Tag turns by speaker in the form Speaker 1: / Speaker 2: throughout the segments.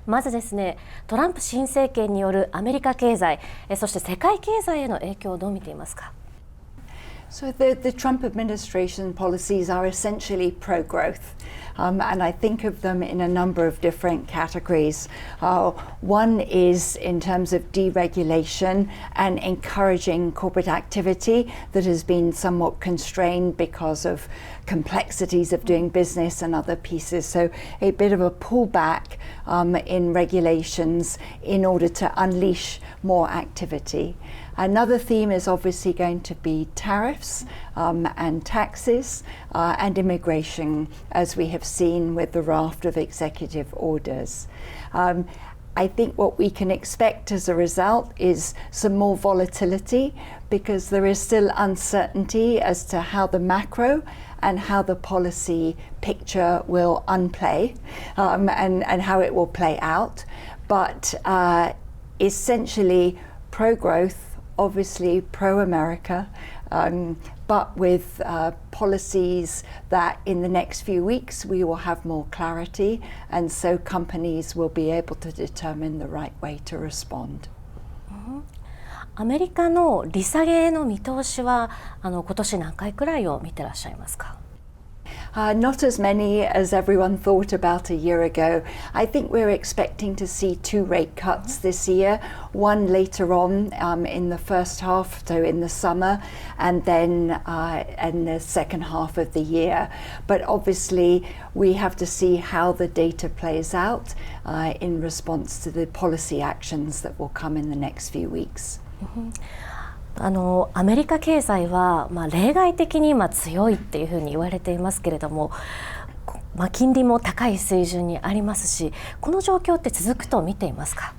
Speaker 1: まずですね、トランプ新政権によるアメリカ経済、そして世界経済への影響をどう見ていますか。
Speaker 2: So the Trump administration policies are essentially pro-growth, and I think of them in a number of different categories. One is in terms of deregulation and encouraging corporate activity that has been somewhat constrained because of complexities of doing business and other pieces. So a bit of a pullback in regulations in order to unleash more activity. Another theme is obviously going to be tariffs and taxes and immigration, as we have seen with the raft of executive orders. I think what we can expect as a result is some more volatility, because there is still uncertainty as to how the macro and how the policy picture will unplay and how it will play out. But essentially pro-growth, obviously pro-America, but with policies that in the next few weeks we will have more clarity, and so companies will be able to determine the right way to respond.
Speaker 1: アメリカの利下げの見通しは今年何回くらいを見てらっしゃいますか。
Speaker 2: Not as many as everyone thought about a year ago. I think we're expecting to see 2 rate cuts this year, one later on in the first half, so in the summer, and then in the second half of the year. But obviously we have to see how the data plays out in response to the policy actions that will come in the next few weeks.
Speaker 1: アメリカ経済は、例外的に今強いっていうふうに言われていますけれども、金利も高い水準にありますし、この状況って続くと見ていますか。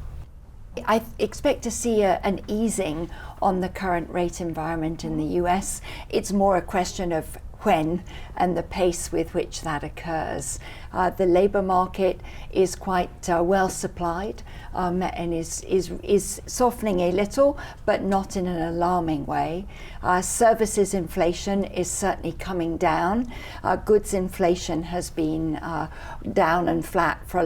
Speaker 2: I expect to see an easing on the current rate environment in the US. It's more a question of when and the pace with which that occurs. The labour market is quite well supplied and is softening a little, but not in an alarming way. Services inflation is certainly coming down. Goods inflation has been down and flat for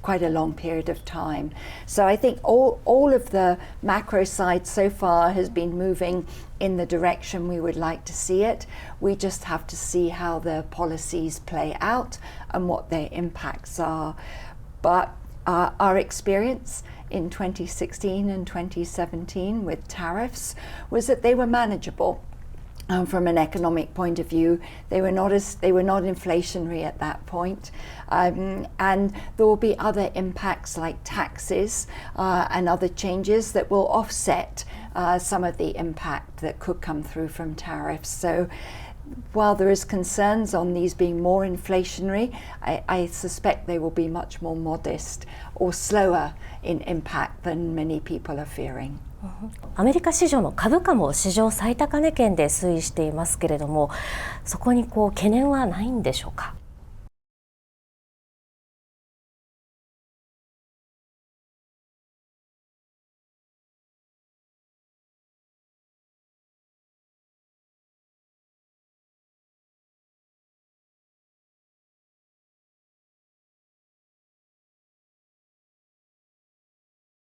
Speaker 2: quite a long period of time. So I think all of the macro side so far has been moving in the direction we would like to see it. We just have to see how the policies play out and what their impacts are. But our experience in 2016 and 2017 with tariffs was that they were manageable. From an economic point of view, they were not inflationary at that point, and there will be other impacts like taxes and other changes that will offset some of the impact that could come through from tariffs. So while there is concerns on these being more inflationary, I suspect they will be much more modest or slower in impact than many people are fearing.
Speaker 1: アメリカ市場の株価も史上最高値圏で推移していますけれども、そこに懸念はないんでしょうか。